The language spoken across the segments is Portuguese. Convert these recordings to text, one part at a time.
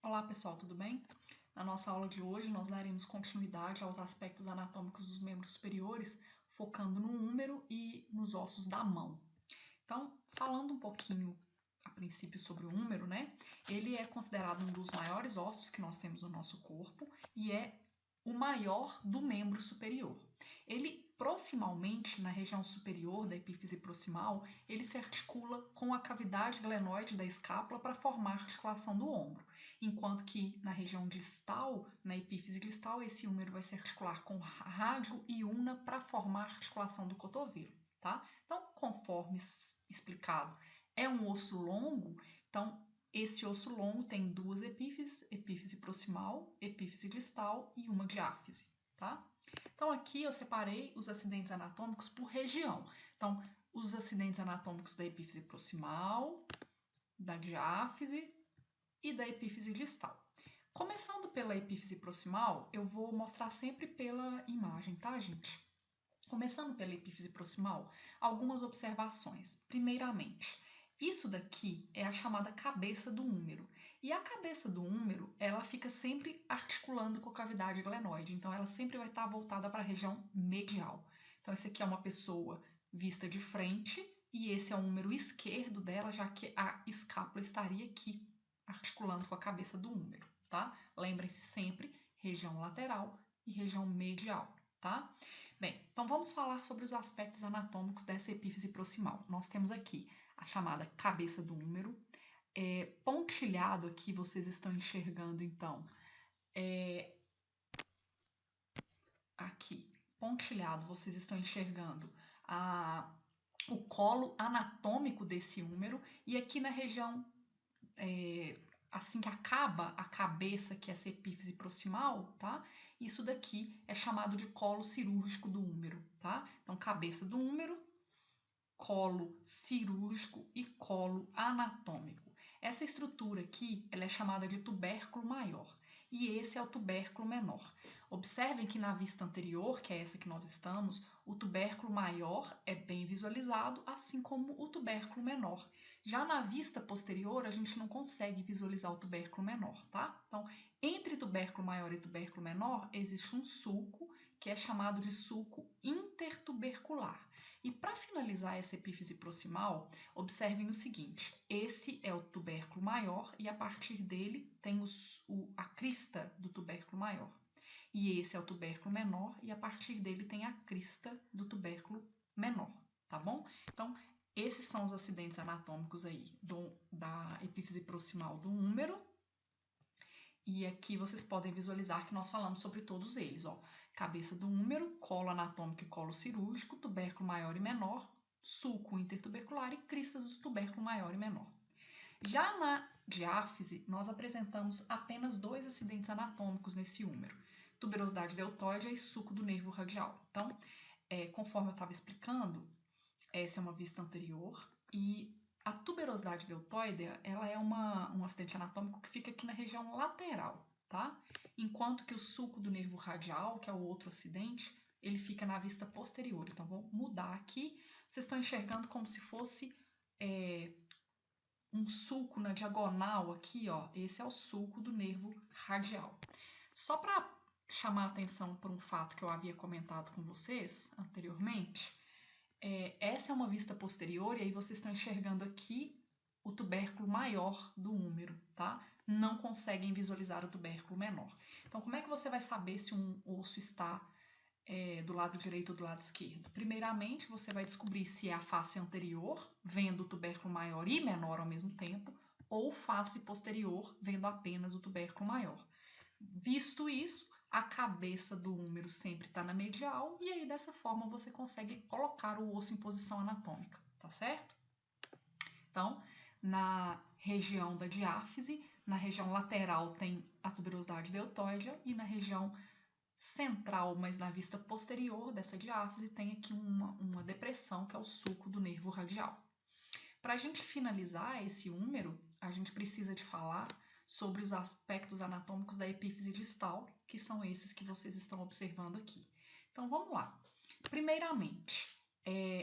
Olá pessoal, tudo bem? Na nossa aula de hoje nós daremos continuidade aos aspectos anatômicos dos membros superiores, focando no húmero e nos ossos da mão. Então, falando um pouquinho a princípio sobre o húmero, né? Ele é considerado um dos maiores ossos que nós temos no nosso corpo e é o maior do membro superior. Ele proximalmente, na região superior da epífise proximal, ele se articula com a cavidade glenoide da escápula para formar a articulação do ombro, enquanto que na região distal, na epífise distal, esse húmero vai se articular com rádio e ulna para formar a articulação do cotovelo, tá? Então, conforme explicado, é um osso longo, então esse osso longo tem duas epífises, epífise proximal, epífise distal e uma diáfise, tá? Então aqui eu separei os acidentes anatômicos por região. Então, os acidentes anatômicos da epífise proximal, da diáfise e da epífise distal. Começando pela epífise proximal, eu vou mostrar sempre pela imagem, tá, gente? Começando pela epífise proximal, algumas observações. Primeiramente, isso daqui é a chamada cabeça do húmero. E a cabeça do húmero, ela fica sempre articulando com a cavidade glenoide. Então, ela sempre vai estar voltada para a região medial. Então, esse aqui é uma pessoa vista de frente e esse é o húmero esquerdo dela, já que a escápula estaria aqui, articulando com a cabeça do húmero, tá? Lembrem-se sempre, região lateral e região medial, tá? Bem, então vamos falar sobre os aspectos anatômicos dessa epífise proximal. Nós temos aqui a chamada cabeça do húmero. Pontilhado aqui, vocês estão enxergando, então, aqui, pontilhado, vocês estão enxergando o colo anatômico desse húmero, e aqui na região, assim que acaba a cabeça, que é essa epífise proximal, tá? Isso daqui é chamado de colo cirúrgico do húmero, tá? Então, cabeça do húmero, colo cirúrgico e colo anatômico. Essa estrutura aqui, ela é chamada de tubérculo maior e esse é o tubérculo menor. Observem que na vista anterior, que é essa que nós estamos, o tubérculo maior é bem visualizado, assim como o tubérculo menor. Já na vista posterior, a gente não consegue visualizar o tubérculo menor, tá? Então, entre tubérculo maior e tubérculo menor, existe um sulco, que é chamado de sulco intertubercular. E para finalizar essa epífise proximal, observem o seguinte: esse é o tubérculo maior e a partir dele tem a crista do tubérculo maior. E esse é o tubérculo menor e a partir dele tem a crista do tubérculo menor, tá bom? Então, esses são os acidentes anatômicos aí da epífise proximal do húmero. E aqui vocês podem visualizar que nós falamos sobre todos eles, ó. Cabeça do húmero, colo anatômico e colo cirúrgico, tubérculo maior e menor, sulco intertubercular e cristas do tubérculo maior e menor. Já na diáfise, nós apresentamos apenas dois acidentes anatômicos nesse húmero, tuberosidade deltoide e sulco do nervo radial. Então, conforme eu estava explicando, essa é uma vista anterior e a tuberosidade deltoide, ela é um acidente anatômico que fica aqui na região lateral, tá? Enquanto que o sulco do nervo radial, que é o outro acidente, ele fica na vista posterior. Então, vou mudar aqui. Vocês estão enxergando como se fosse um sulco na diagonal aqui, ó. Esse é o sulco do nervo radial. Só para chamar a atenção para um fato que eu havia comentado com vocês anteriormente, essa é uma vista posterior e aí vocês estão enxergando aqui o tubérculo maior do húmero, tá? Não conseguem visualizar o tubérculo menor. Então, como é que você vai saber se um osso está do lado direito ou do lado esquerdo? Primeiramente, você vai descobrir se é a face anterior, vendo o tubérculo maior e menor ao mesmo tempo, ou face posterior, vendo apenas o tubérculo maior. Visto isso, a cabeça do húmero sempre está na medial e aí dessa forma você consegue colocar o osso em posição anatômica, tá certo? Então, na região da diáfise, na região lateral tem a tuberosidade deltoide e na região central, mas na vista posterior dessa diáfise, tem aqui uma depressão que é o sulco do nervo radial. Para a gente finalizar esse húmero, a gente precisa de falar sobre os aspectos anatômicos da epífise distal, que são esses que vocês estão observando aqui. Então, vamos lá. Primeiramente,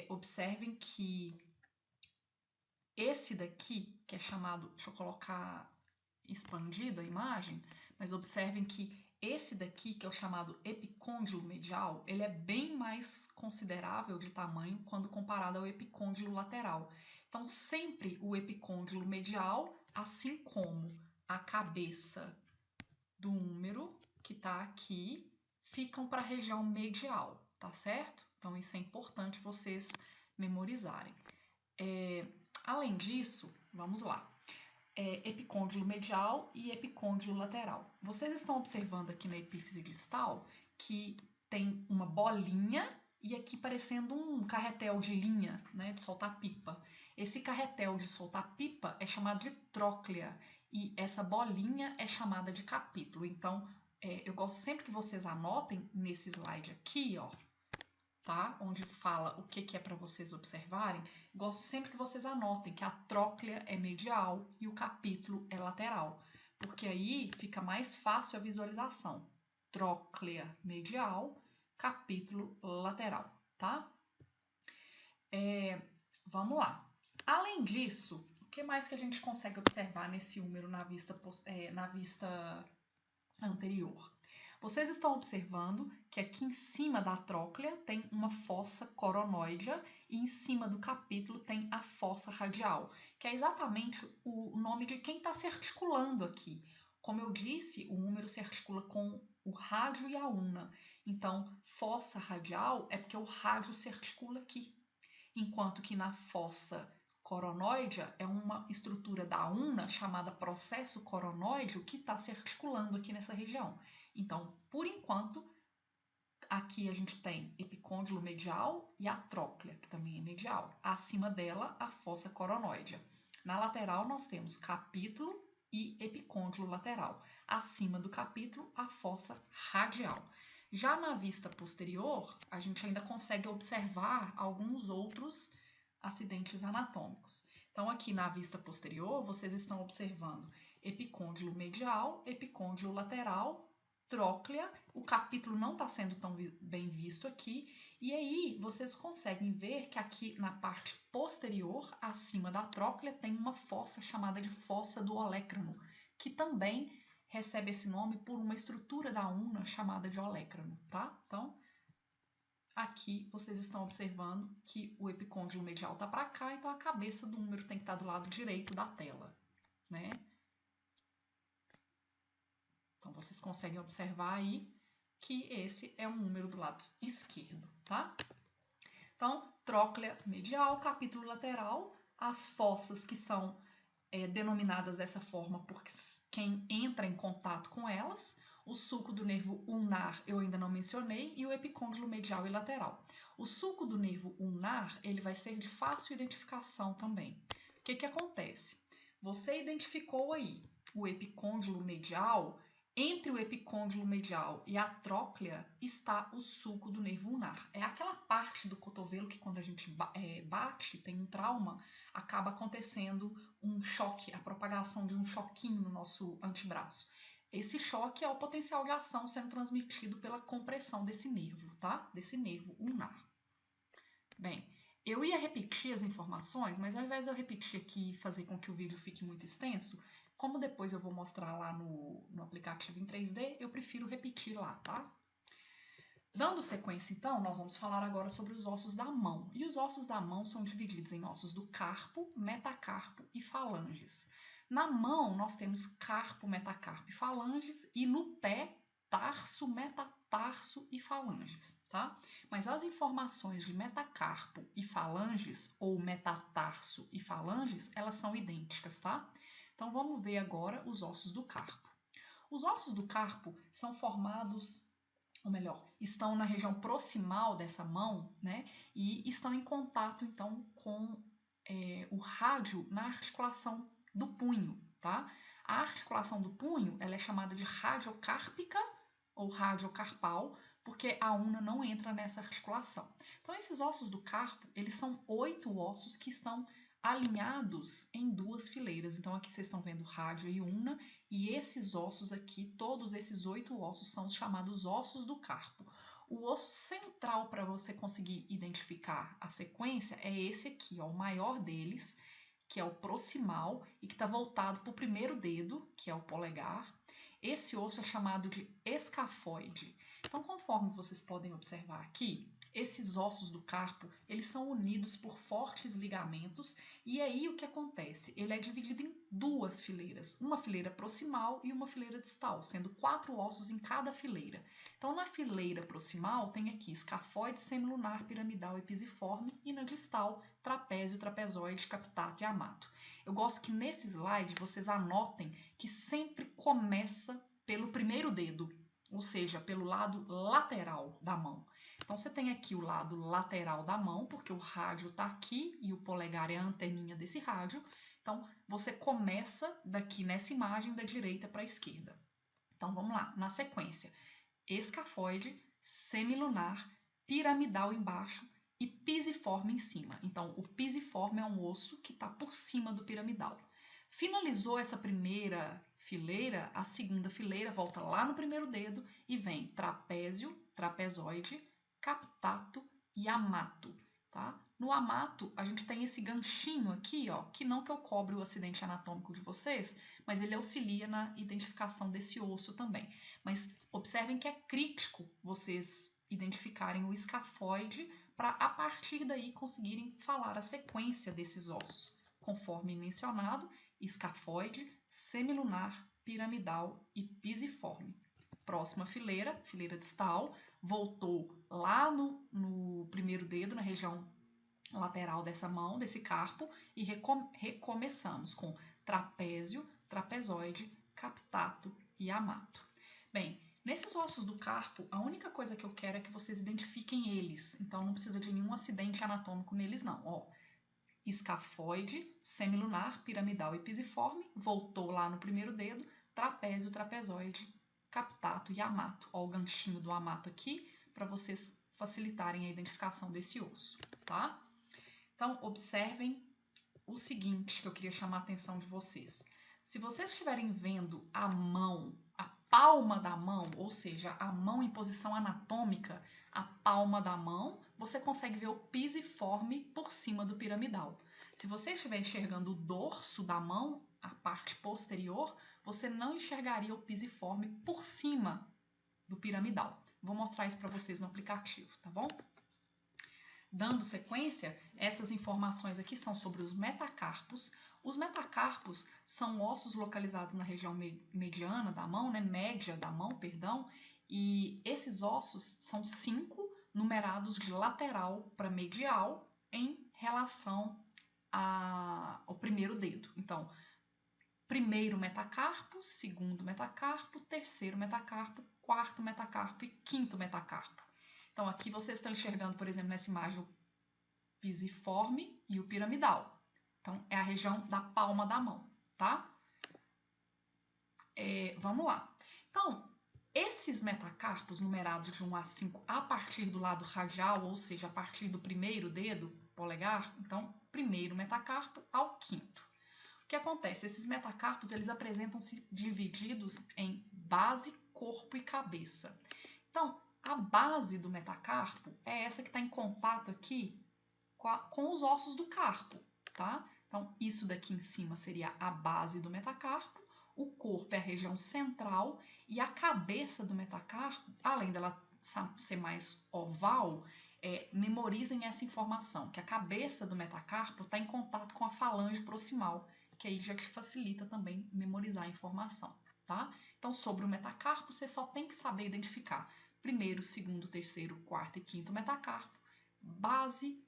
observem que esse daqui, que é chamado, deixa eu colocar expandido a imagem, mas observem que esse daqui, que é o chamado epicôndilo medial, ele é bem mais considerável de tamanho quando comparado ao epicôndilo lateral. Então, sempre o epicôndilo medial, assim como a cabeça do úmero, que está aqui, ficam para a região medial, tá certo? Então, isso é importante vocês memorizarem. Além disso, vamos lá. Epicôndilo medial e epicôndilo lateral. Vocês estão observando aqui na epífise distal que tem uma bolinha e aqui parecendo um carretel de linha, né, de soltar pipa. Esse carretel de soltar pipa é chamado de tróclea e essa bolinha é chamada de capítulo. Então, eu gosto sempre que vocês anotem nesse slide aqui, ó, tá? Onde fala o que é para vocês observarem, gosto sempre que vocês anotem que a tróclea é medial e o capítulo é lateral, porque aí fica mais fácil a visualização. Tróclea medial, capítulo lateral, tá? Vamos lá. Além disso, o que mais que a gente consegue observar nesse húmero na vista anterior? Vocês estão observando que aqui em cima da tróclea tem uma fossa coronoidea e em cima do capítulo tem a fossa radial, que é exatamente o nome de quem está se articulando aqui. Como eu disse, o húmero se articula com o rádio e a una. Então, fossa radial é porque o rádio se articula aqui, enquanto que na fossa coronoidea é uma estrutura da una chamada processo coronoideo que está se articulando aqui nessa região. Então, por enquanto, aqui a gente tem epicôndilo medial e a tróclea, que também é medial. Acima dela, a fossa coronoidea. Na lateral, nós temos capítulo e epicôndilo lateral. Acima do capítulo, a fossa radial. Já na vista posterior, a gente ainda consegue observar alguns outros acidentes anatômicos. Então, aqui na vista posterior, vocês estão observando epicôndilo medial, epicôndilo lateral, tróclea, o capítulo não está sendo tão bem visto aqui, e aí vocês conseguem ver que aqui na parte posterior, acima da tróclea, tem uma fossa chamada de fossa do olecrano, que também recebe esse nome por uma estrutura da una chamada de olecrano, tá? Então, aqui vocês estão observando que o epicôndilo medial está para cá, então a cabeça do húmero tem que estar do lado direito da tela, né? Então, vocês conseguem observar aí que esse é um número do lado esquerdo, tá? Então, tróclea medial, capítulo lateral, as fossas que são denominadas dessa forma por quem entra em contato com elas, o sulco do nervo ulnar eu ainda não mencionei, e o epicôndilo medial e lateral. O sulco do nervo ulnar, ele vai ser de fácil identificação também. O que acontece? Você identificou aí o epicôndilo medial. Entre o epicôndilo medial e a tróclea está o sulco do nervo ulnar. É aquela parte do cotovelo que quando a gente bate, tem um trauma, acaba acontecendo um choque, a propagação de um choquinho no nosso antebraço. Esse choque é o potencial de ação sendo transmitido pela compressão desse nervo, tá? Desse nervo ulnar. Bem, eu ia repetir as informações, mas ao invés de eu repetir aqui e fazer com que o vídeo fique muito extenso, como depois eu vou mostrar lá no aplicativo em 3D, eu prefiro repetir lá, tá? Dando sequência, então, nós vamos falar agora sobre os ossos da mão. E os ossos da mão são divididos em ossos do carpo, metacarpo e falanges. Na mão, nós temos carpo, metacarpo e falanges, e no pé, tarso, metatarso e falanges, tá? Mas as informações de metacarpo e falanges, ou metatarso e falanges, elas são idênticas, tá? Então, vamos ver agora os ossos do carpo. Os ossos do carpo são formados, ou melhor, estão na região proximal dessa mão, né? E estão em contato, então, com o rádio na articulação do punho, tá? A articulação do punho, ela é chamada de radiocárpica ou radiocarpal, porque a una não entra nessa articulação. Então, esses ossos do carpo, eles são 8 ossos que estão alinhados em 2 fileiras. Então, aqui vocês estão vendo rádio e una, e esses ossos aqui, todos esses 8 ossos, são os chamados ossos do carpo. O osso central para você conseguir identificar a sequência é esse aqui, ó, o maior deles, que é o proximal e que está voltado para o primeiro dedo, que é o polegar. Esse osso é chamado de escafoide. Então, conforme vocês podem observar aqui, esses ossos do carpo, eles são unidos por fortes ligamentos e aí o que acontece? Ele é dividido em duas fileiras, uma fileira proximal e uma fileira distal, sendo 4 ossos em cada fileira. Então, na fileira proximal tem aqui escafoide, semilunar, piramidal e pisiforme e na distal, trapézio, trapezoide, captato e amato. Eu gosto que nesse slide vocês anotem que sempre começa pelo primeiro dedo, ou seja, pelo lado lateral da mão. Então, você tem aqui o lado lateral da mão, porque o rádio está aqui e o polegar é a anteninha desse rádio. Então, você começa daqui nessa imagem da direita para a esquerda. Então, vamos lá, na sequência. Escafoide, semilunar, piramidal embaixo e pisiforme em cima. Então, o pisiforme é um osso que está por cima do piramidal. Finalizou essa primeira fileira, a segunda fileira volta lá no primeiro dedo e vem trapézio, trapezoide, captato e amato, tá? No amato, a gente tem esse ganchinho aqui, ó, que não que eu cobre o acidente anatômico de vocês, mas ele auxilia na identificação desse osso também. Mas observem que é crítico vocês identificarem o escafoide para, a partir daí, conseguirem falar a sequência desses ossos, conforme mencionado, escafoide, semilunar, piramidal e pisiforme. Próxima fileira, fileira distal, voltou lá no primeiro dedo, na região lateral dessa mão, desse carpo, e recomeçamos com trapézio, trapezoide, captato e amato. Bem, nesses ossos do carpo, a única coisa que eu quero é que vocês identifiquem eles, então não precisa de nenhum acidente anatômico neles não, ó. Escafoide, semilunar, piramidal e pisiforme, voltou lá no primeiro dedo, trapézio, trapezoide, captato e amato. Ó, o ganchinho do amato aqui, para vocês facilitarem a identificação desse osso, tá? Então, observem o seguinte que eu queria chamar a atenção de vocês. Se vocês estiverem vendo a mão, a palma da mão, ou seja, a mão em posição anatômica, a palma da mão, você consegue ver o pisiforme por cima do piramidal. Se você estiver enxergando o dorso da mão, a parte posterior, você não enxergaria o pisiforme por cima do piramidal. Vou mostrar isso para vocês no aplicativo, tá bom? Dando sequência, essas informações aqui são sobre os metacarpos. Os metacarpos são ossos localizados na região mediana da mão, né, média da mão, perdão, e esses ossos são 5 numerados de lateral para medial em relação ao primeiro dedo. Então, primeiro metacarpo, segundo metacarpo, terceiro metacarpo, quarto metacarpo e quinto metacarpo. Então, aqui vocês estão enxergando, por exemplo, nessa imagem, o pisiforme e o piramidal. Então, é a região da palma da mão, tá? Vamos lá. Então, esses metacarpos numerados de 1 a 5 a partir do lado radial, ou seja, a partir do primeiro dedo, polegar, então, primeiro metacarpo ao quinto. O que acontece? Esses metacarpos, eles apresentam-se divididos em base, corpo e cabeça. Então, a base do metacarpo é essa que está em contato aqui com os ossos do carpo, tá? Então, isso daqui em cima seria a base do metacarpo, o corpo é a região central e a cabeça do metacarpo, além dela ser mais oval, memorizem essa informação, que a cabeça do metacarpo está em contato com a falange proximal, que aí já te facilita também memorizar a informação, tá? Então, sobre o metacarpo, você só tem que saber identificar primeiro, segundo, terceiro, quarto e quinto metacarpo, base,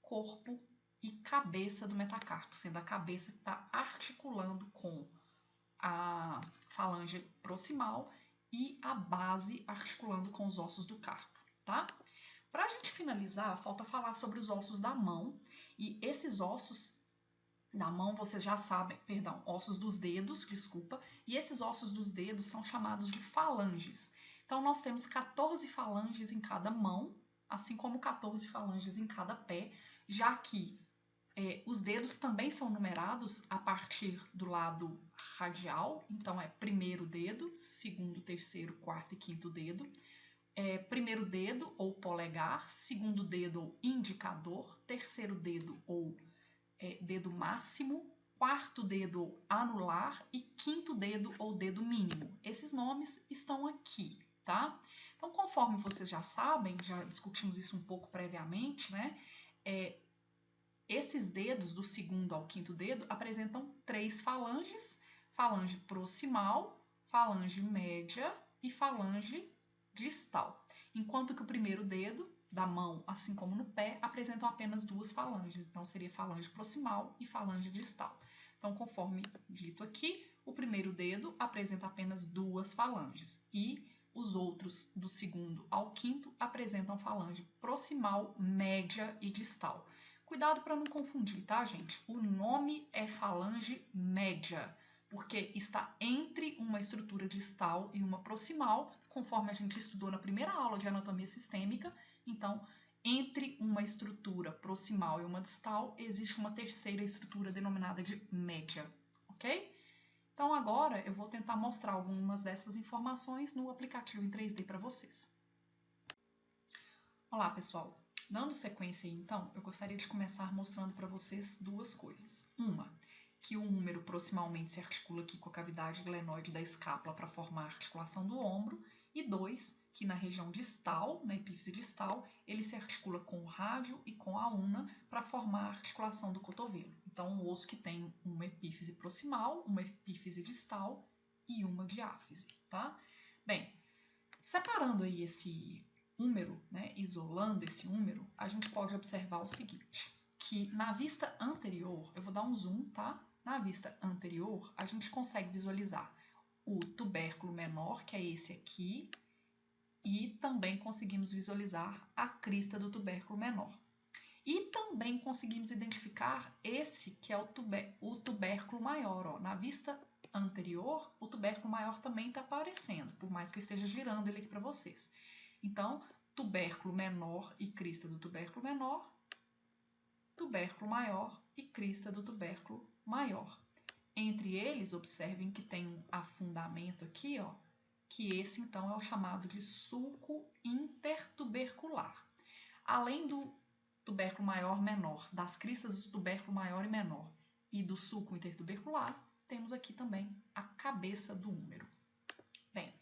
corpo e cabeça do metacarpo, sendo a cabeça que está articulando com a falange proximal e a base articulando com os ossos do carpo, tá? Para a gente finalizar, falta falar sobre os ossos da mão, e esses ossos da mão, vocês já sabem, perdão, ossos dos dedos, desculpa, e esses ossos dos dedos são chamados de falanges. Então, nós temos 14 falanges em cada mão, assim como 14 falanges em cada pé, já que os dedos também são numerados a partir do lado radial, então é primeiro dedo, segundo, terceiro, quarto e quinto dedo, primeiro dedo ou polegar, segundo dedo ou indicador, terceiro dedo ou dedo máximo, quarto dedo anular e quinto dedo ou dedo mínimo. Esses nomes estão aqui, tá? Então, conforme vocês já sabem, já discutimos isso um pouco previamente, né? Esses dedos, do segundo ao quinto dedo, apresentam 3 falanges: falange proximal, falange média e falange distal. Enquanto que o primeiro dedo da mão, assim como no pé, apresentam apenas 2 falanges. Então, seria falange proximal e falange distal. Então, conforme dito aqui, o primeiro dedo apresenta apenas 2 falanges e os outros, do segundo ao quinto, apresentam falange proximal, média e distal. Cuidado para não confundir, tá, gente? O nome é falange média, porque está entre uma estrutura distal e uma proximal, conforme a gente estudou na primeira aula de anatomia sistêmica. Então, entre uma estrutura proximal e uma distal, existe uma terceira estrutura denominada de média, ok? Então, agora eu vou tentar mostrar algumas dessas informações no aplicativo em 3D para vocês. Olá, pessoal! Dando sequência aí, então, eu gostaria de começar mostrando para vocês 2 coisas. Uma, que o húmero proximalmente se articula aqui com a cavidade glenoide da escápula para formar a articulação do ombro. E 2, que na região distal, na epífise distal, ele se articula com o rádio e com a una para formar a articulação do cotovelo. Então, um osso que tem uma epífise proximal, uma epífise distal e uma diáfise, tá? Bem, separando aí esse húmero, né, isolando esse húmero, a gente pode observar o seguinte, que na vista anterior, eu vou dar um zoom, tá? Na vista anterior, a gente consegue visualizar o tubérculo menor, que é esse aqui, e também conseguimos visualizar a crista do tubérculo menor. E também conseguimos identificar esse que é o tubérculo maior. Ó. Na vista anterior, o tubérculo maior também está aparecendo, por mais que eu esteja girando ele aqui para vocês. Então, tubérculo menor e crista do tubérculo menor, tubérculo maior e crista do tubérculo maior. Entre eles, observem que tem um afundamento aqui, ó, que esse então é o chamado de sulco intertubercular. Além do tubérculo maior menor, das cristas do tubérculo maior e menor e do sulco intertubercular, temos aqui também a cabeça do húmero. Bem,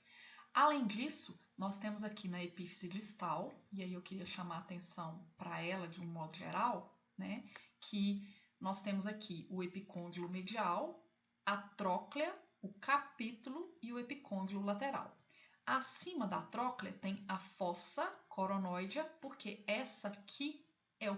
além disso, nós temos aqui na epífise distal, e aí eu queria chamar a atenção para ela de um modo geral, né, que nós temos aqui o epicôndilo medial, a tróclea, o capítulo e o epicôndilo lateral. Acima da tróclea tem a fossa coronoidea, porque esse é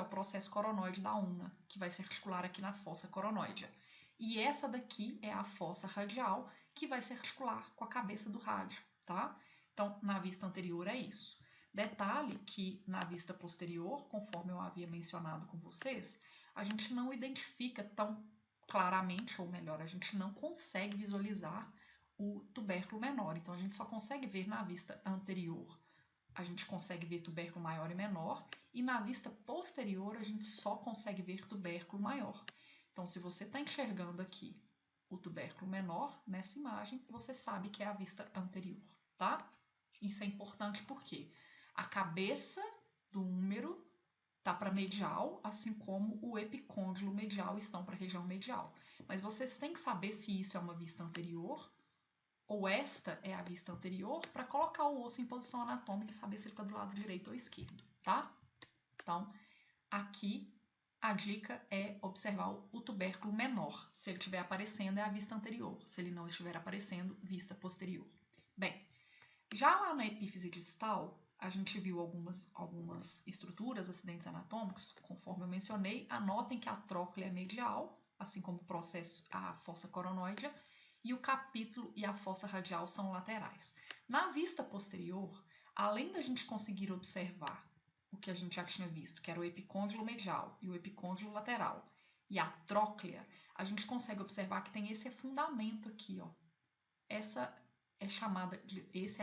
o processo coronoide da una, que vai se articular aqui na fossa coronoidea. E essa daqui é a fossa radial, que vai se articular com a cabeça do rádio, tá? Então, na vista anterior é isso. Detalhe que na vista posterior, conforme eu havia mencionado com vocês, a gente não identifica tão claramente, ou melhor, a gente não consegue visualizar o tubérculo menor. Então, a gente só consegue ver na vista anterior, a gente consegue ver tubérculo maior e menor, e na vista posterior, a gente só consegue ver tubérculo maior. Então, se você está enxergando aqui o tubérculo menor nessa imagem, você sabe que é a vista anterior, tá? Isso é importante porque a cabeça do húmero está para medial, assim como o epicôndilo medial estão para a região medial. Mas vocês têm que saber se isso é uma vista anterior ou esta é a vista anterior para colocar o osso em posição anatômica e saber se ele está do lado direito ou esquerdo, tá? Então, aqui a dica é observar o tubérculo menor. Se ele estiver aparecendo, é a vista anterior. Se ele não estiver aparecendo, vista posterior. Bem, já lá na epífise distal, a gente viu algumas estruturas, acidentes anatômicos, conforme eu mencionei. Anotem que a tróclea é medial, assim como o processo, a fossa coronoidea, e o capítulo e a fossa radial são laterais. Na vista posterior, além da gente conseguir observar o que a gente já tinha visto, que era o epicôndilo medial e o epicôndilo lateral, e a tróclea, a gente consegue observar que tem esse afundamento aqui, ó. Esse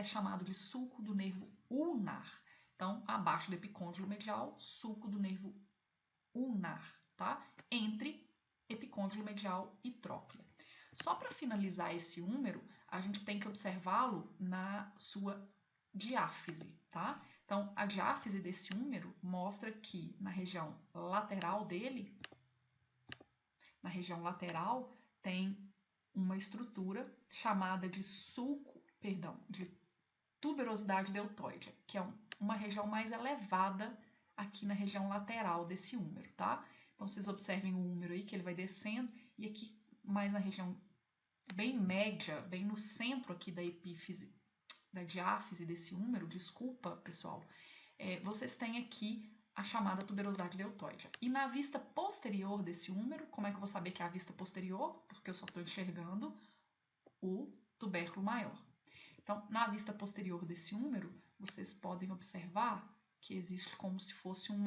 é chamado de sulco do nervo ulnar. Então, abaixo do epicôndilo medial, sulco do nervo ulnar, tá? Entre epicôndilo medial e tróclea. Só para finalizar esse húmero, a gente tem que observá-lo na sua diáfise, tá? Então, a diáfise desse húmero mostra que na região lateral dele na região lateral, tem uma estrutura chamada de de tuberosidade deltoide, que é uma região mais elevada aqui na região lateral desse úmero, tá? Então, vocês observem o úmero aí, que ele vai descendo, e aqui mais na região bem média, bem no centro aqui da epífise, da diáfise desse úmero, desculpa, pessoal, vocês têm aqui a chamada tuberosidade deltoide. E na vista posterior desse úmero, como é que eu vou saber que é a vista posterior? Porque eu só estou enxergando o tubérculo maior. Então, na vista posterior desse úmero, vocês podem observar que existe como se fosse um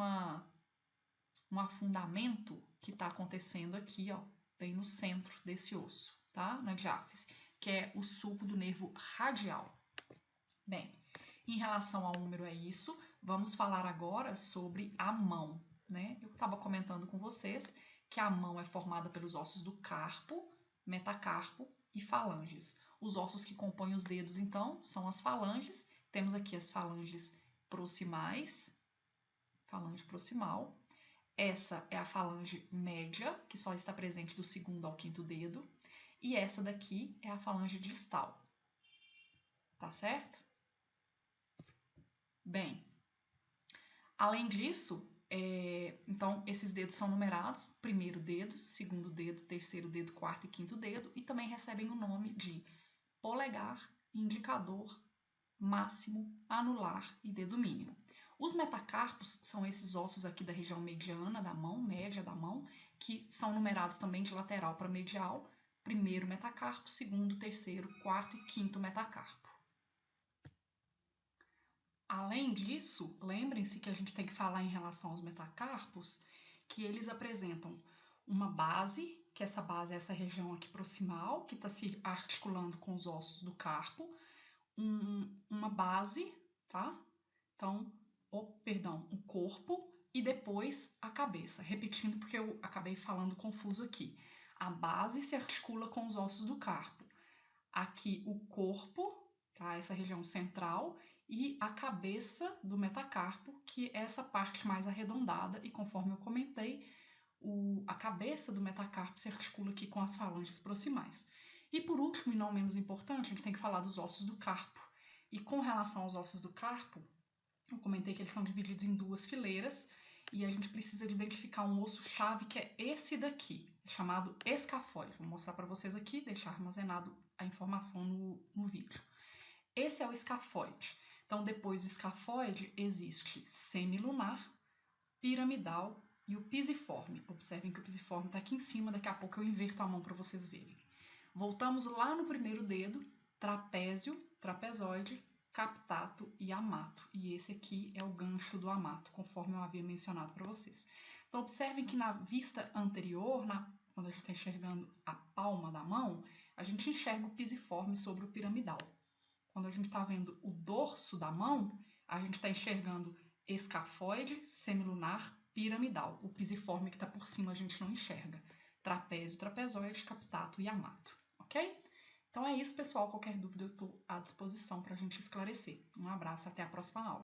afundamento que está acontecendo aqui, ó, bem no centro desse osso, tá? Na diáfise, que é o sulco do nervo radial. Bem, em relação ao úmero é isso. Vamos falar agora sobre a mão, né? Eu estava comentando com vocês que a mão é formada pelos ossos do carpo, metacarpo e falanges. Os ossos que compõem os dedos, então, são as falanges. Temos aqui as falanges proximais, falange proximal. Essa é a falange média, que só está presente do segundo ao quinto dedo. E essa daqui é a falange distal. Tá certo? Bem, além disso, então esses dedos são numerados, primeiro dedo, segundo dedo, terceiro dedo, quarto e quinto dedo, e também recebem o nome de polegar, indicador, máximo, anular e dedo mínimo. Os metacarpos são esses ossos aqui da região mediana da mão, média da mão, que são numerados também de lateral para medial, primeiro metacarpo, segundo, terceiro, quarto e quinto metacarpo. Além disso, lembrem-se que a gente tem que falar em relação aos metacarpos, que eles apresentam uma base, que essa base é essa região aqui proximal, que está se articulando com os ossos do carpo, uma base, tá? Então, o corpo e depois a cabeça. Repetindo porque eu acabei falando confuso aqui. A base se articula com os ossos do carpo. Aqui o corpo, tá? Essa região central, e a cabeça do metacarpo, que é essa parte mais arredondada, e conforme eu comentei, a cabeça do metacarpo se articula aqui com as falanges proximais. E por último, e não menos importante, a gente tem que falar dos ossos do carpo. E com relação aos ossos do carpo, eu comentei que eles são divididos em duas fileiras, e a gente precisa de identificar um osso-chave, que é esse daqui, chamado escafóide. Vou mostrar para vocês aqui, deixar armazenado a informação no vídeo. Esse é o escafóide. Então, depois do escafóide, existe semilunar, piramidal e o pisiforme. Observem que o pisiforme está aqui em cima, daqui a pouco eu inverto a mão para vocês verem. Voltamos lá no primeiro dedo, trapézio, trapezoide, captato e amato. E esse aqui é o gancho do amato, conforme eu havia mencionado para vocês. Então, observem que na vista anterior, quando a gente está enxergando a palma da mão, a gente enxerga o pisiforme sobre o piramidal. Quando a gente está vendo o dorso da mão, a gente está enxergando escafoide, semilunar, piramidal. O pisiforme que está por cima a gente não enxerga. Trapézio, trapezoide, captato e amato. Ok? Então é isso, pessoal. Qualquer dúvida eu estou à disposição para a gente esclarecer. Um abraço e até a próxima aula.